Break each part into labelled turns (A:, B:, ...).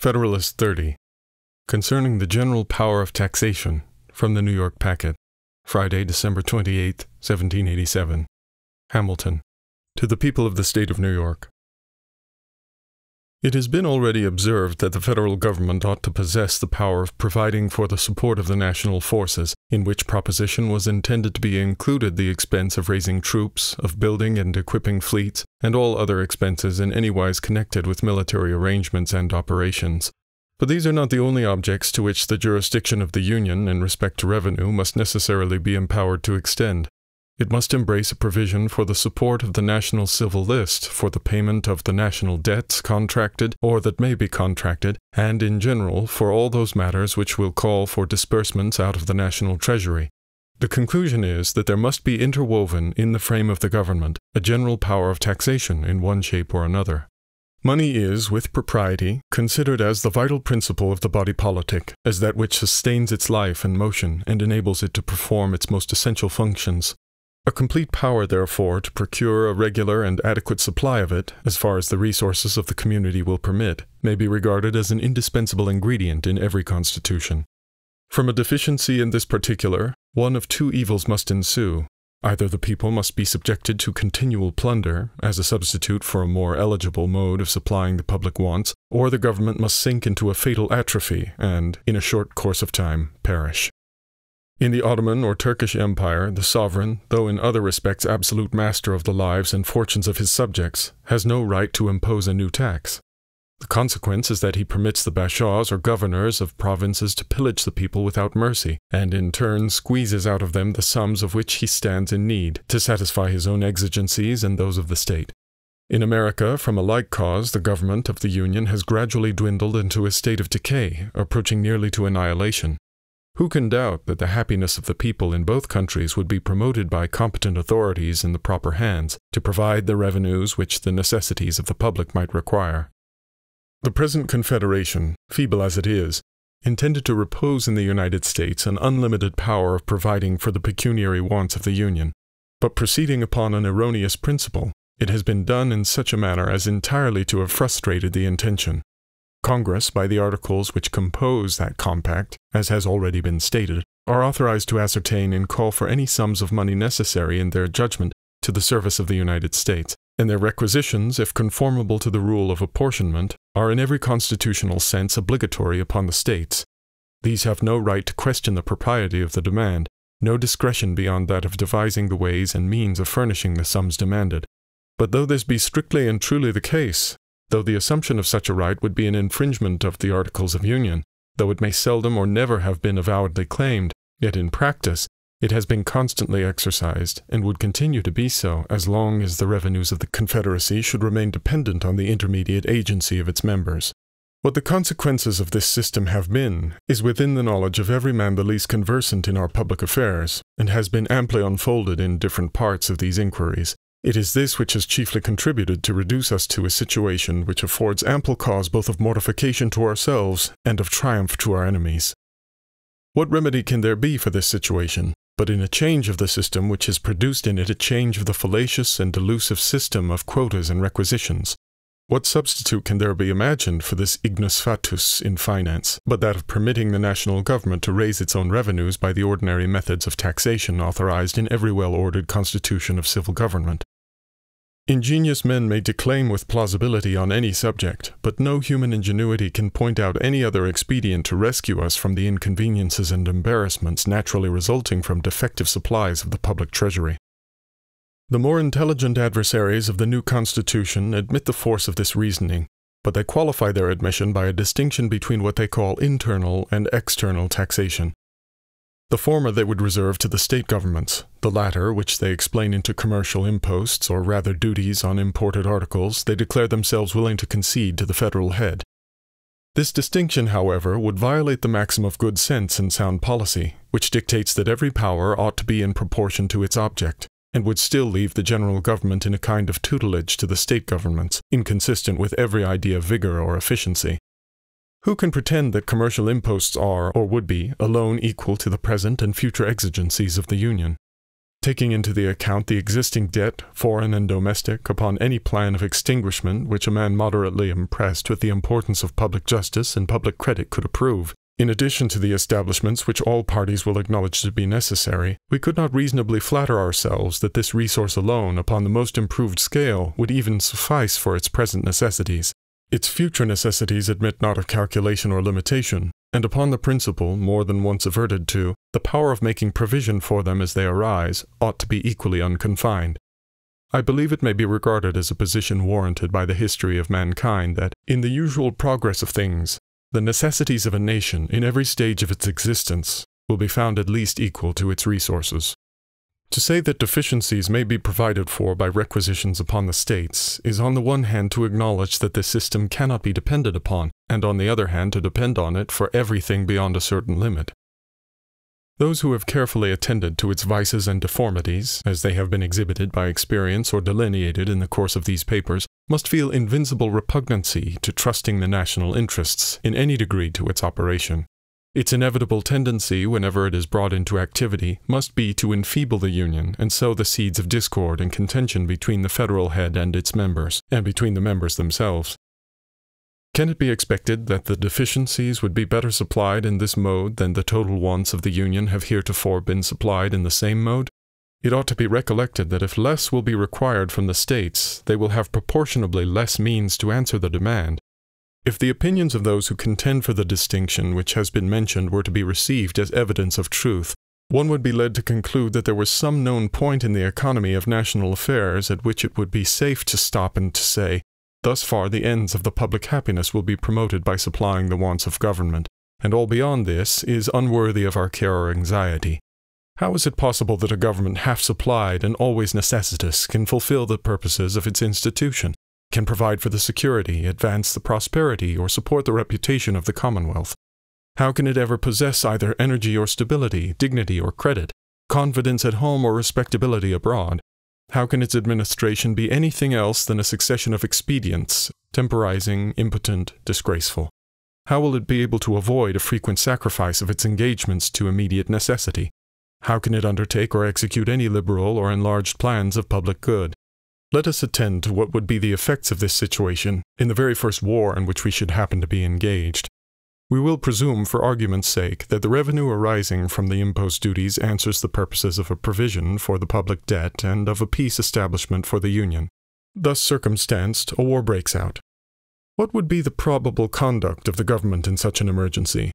A: Federalist 30, concerning the General Power of Taxation, from the New York Packet, Friday, December 28, 1787. Hamilton. To the People of the State of New York. It has been already observed that the federal government ought to possess the power of providing for the support of the national forces, in which proposition was intended to be included the expense of raising troops, of building and equipping fleets, and all other expenses in any wise connected with military arrangements and operations. But these are not the only objects to which the jurisdiction of the Union in respect to revenue must necessarily be empowered to extend. It must embrace a provision for the support of the national civil list, for the payment of the national debts contracted or that may be contracted, and in general for all those matters which will call for disbursements out of the national treasury. The conclusion is that there must be interwoven in the frame of the government a general power of taxation in one shape or another. Money is, with propriety, considered as the vital principle of the body politic, as that which sustains its life and motion and enables it to perform its most essential functions. A complete power, therefore, to procure a regular and adequate supply of it, as far as the resources of the community will permit, may be regarded as an indispensable ingredient in every constitution. From a deficiency in this particular, one of two evils must ensue. Either the people must be subjected to continual plunder, as a substitute for a more eligible mode of supplying the public wants, or the government must sink into a fatal atrophy and, in a short course of time, perish. In the Ottoman or Turkish Empire, the sovereign, though in other respects absolute master of the lives and fortunes of his subjects, has no right to impose a new tax. The consequence is that he permits the bashaws or governors of provinces to pillage the people without mercy, and in turn squeezes out of them the sums of which he stands in need, to satisfy his own exigencies and those of the state. In America, from a like cause, the government of the Union has gradually dwindled into a state of decay, approaching nearly to annihilation. Who can doubt that the happiness of the people in both countries would be promoted by competent authorities in the proper hands, to provide the revenues which the necessities of the public might require? The present Confederation, feeble as it is, intended to repose in the United States an unlimited power of providing for the pecuniary wants of the Union, but proceeding upon an erroneous principle, it has been done in such a manner as entirely to have frustrated the intention. Congress, by the articles which compose that compact, as has already been stated, are authorized to ascertain and call for any sums of money necessary in their judgment to the service of the United States, and their requisitions, if conformable to the rule of apportionment, are in every constitutional sense obligatory upon the states. These have no right to question the propriety of the demand, no discretion beyond that of devising the ways and means of furnishing the sums demanded. But though this be strictly and truly the case, though the assumption of such a right would be an infringement of the Articles of Union, though it may seldom or never have been avowedly claimed, yet in practice it has been constantly exercised, and would continue to be so as long as the revenues of the Confederacy should remain dependent on the intermediate agency of its members. What the consequences of this system have been is within the knowledge of every man the least conversant in our public affairs, and has been amply unfolded in different parts of these inquiries. It is this which has chiefly contributed to reduce us to a situation which affords ample cause both of mortification to ourselves and of triumph to our enemies. What remedy can there be for this situation, but in a change of the system which has produced in it a change of the fallacious and delusive system of quotas and requisitions? What substitute can there be imagined for this ignis fatuus in finance, but that of permitting the national government to raise its own revenues by the ordinary methods of taxation authorized in every well-ordered constitution of civil government? Ingenious men may declaim with plausibility on any subject, but no human ingenuity can point out any other expedient to rescue us from the inconveniences and embarrassments naturally resulting from defective supplies of the public treasury. The more intelligent adversaries of the new Constitution admit the force of this reasoning, but they qualify their admission by a distinction between what they call internal and external taxation. The former they would reserve to the state governments, the latter, which they explain into commercial imposts, or rather duties on imported articles, they declare themselves willing to concede to the federal head. This distinction, however, would violate the maxim of good sense and sound policy, which dictates that every power ought to be in proportion to its object, and would still leave the general government in a kind of tutelage to the state governments, inconsistent with every idea of vigor or efficiency. Who can pretend that commercial imposts are, or would be, alone equal to the present and future exigencies of the Union? taking into the account the existing debt, foreign and domestic, upon any plan of extinguishment which a man moderately impressed with the importance of public justice and public credit could approve. In addition to the establishments which all parties will acknowledge to be necessary, we could not reasonably flatter ourselves that this resource alone, upon the most improved scale, would even suffice for its present necessities. Its future necessities admit not of calculation or limitation, and upon the principle, more than once adverted to, the power of making provision for them as they arise ought to be equally unconfined. I believe it may be regarded as a position warranted by the history of mankind that, in the usual progress of things, the necessities of a nation, in every stage of its existence, will be found at least equal to its resources. To say that deficiencies may be provided for by requisitions upon the states is on the one hand to acknowledge that this system cannot be depended upon, and on the other hand to depend on it for everything beyond a certain limit. Those who have carefully attended to its vices and deformities, as they have been exhibited by experience or delineated in the course of these papers, must feel invincible repugnancy to trusting the national interests in any degree to its operation. Its inevitable tendency, whenever it is brought into activity, must be to enfeeble the Union and sow the seeds of discord and contention between the federal head and its members, and between the members themselves. Can it be expected that the deficiencies would be better supplied in this mode than the total wants of the Union have heretofore been supplied in the same mode? It ought to be recollected that if less will be required from the states, they will have proportionably less means to answer the demand. If the opinions of those who contend for the distinction which has been mentioned were to be received as evidence of truth, one would be led to conclude that there was some known point in the economy of national affairs at which it would be safe to stop and to say, thus far the ends of the public happiness will be promoted by supplying the wants of government, and all beyond this is unworthy of our care or anxiety. How is it possible that a government half supplied and always necessitous can fulfill the purposes of its institution, can provide for the security, advance the prosperity, or support the reputation of the Commonwealth? How can it ever possess either energy or stability, dignity or credit, confidence at home or respectability abroad? How can its administration be anything else than a succession of expedients, temporizing, impotent, disgraceful? How will it be able to avoid a frequent sacrifice of its engagements to immediate necessity? How can it undertake or execute any liberal or enlarged plans of public good? Let us attend to what would be the effects of this situation in the very first war in which we should happen to be engaged. We will presume, for argument's sake, that the revenue arising from the imposed duties answers the purposes of a provision for the public debt and of a peace establishment for the Union. Thus circumstanced, a war breaks out. What would be the probable conduct of the government in such an emergency?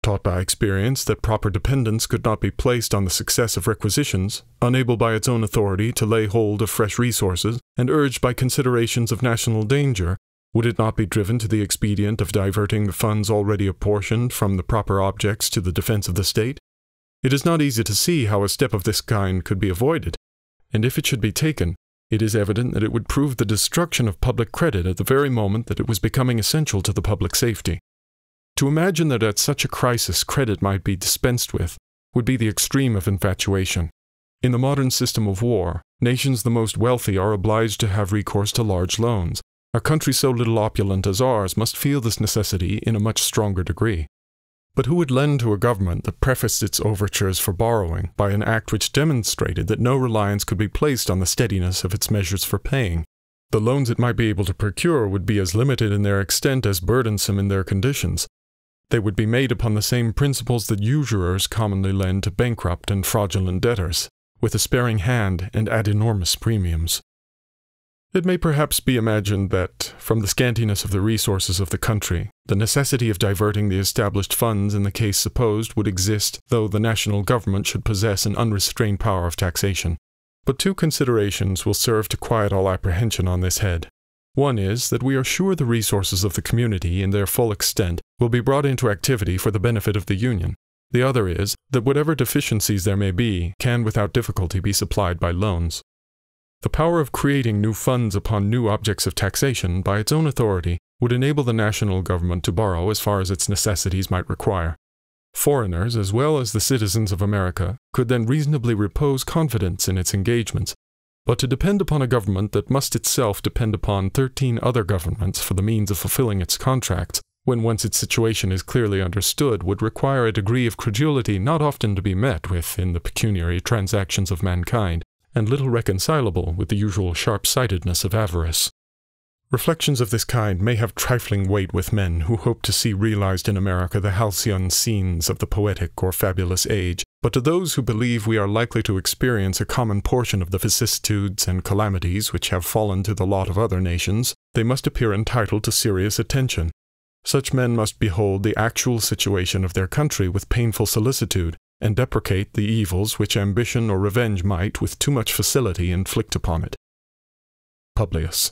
A: Taught by experience that proper dependence could not be placed on the success of requisitions, unable by its own authority to lay hold of fresh resources, and urged by considerations of national danger, would it not be driven to the expedient of diverting the funds already apportioned from the proper objects to the defense of the state? It is not easy to see how a step of this kind could be avoided, and if it should be taken, it is evident that it would prove the destruction of public credit at the very moment that it was becoming essential to the public safety. To imagine that at such a crisis credit might be dispensed with would be the extreme of infatuation. In the modern system of war, nations the most wealthy are obliged to have recourse to large loans. A country so little opulent as ours must feel this necessity in a much stronger degree. But who would lend to a government that prefaced its overtures for borrowing by an act which demonstrated that no reliance could be placed on the steadiness of its measures for paying? The loans it might be able to procure would be as limited in their extent as burdensome in their conditions. They would be made upon the same principles that usurers commonly lend to bankrupt and fraudulent debtors, with a sparing hand and at enormous premiums. It may perhaps be imagined that, from the scantiness of the resources of the country, the necessity of diverting the established funds in the case supposed would exist though the national government should possess an unrestrained power of taxation. But two considerations will serve to quiet all apprehension on this head. One is that we are sure the resources of the community in their full extent will be brought into activity for the benefit of the Union. The other is that whatever deficiencies there may be can without difficulty be supplied by loans. The power of creating new funds upon new objects of taxation by its own authority would enable the national government to borrow as far as its necessities might require. Foreigners, as well as the citizens of America, could then reasonably repose confidence in its engagements. But to depend upon a government that must itself depend upon 13 other governments for the means of fulfilling its contracts when once its situation is clearly understood, would require a degree of credulity not often to be met with in the pecuniary transactions of mankind, and little reconcilable with the usual sharp-sightedness of avarice. Reflections of this kind may have trifling weight with men who hope to see realized in America the halcyon scenes of the poetic or fabulous age, but to those who believe we are likely to experience a common portion of the vicissitudes and calamities which have fallen to the lot of other nations, they must appear entitled to serious attention. Such men must behold the actual situation of their country with painful solicitude, and deprecate the evils which ambition or revenge might with too much facility inflict upon it. Publius.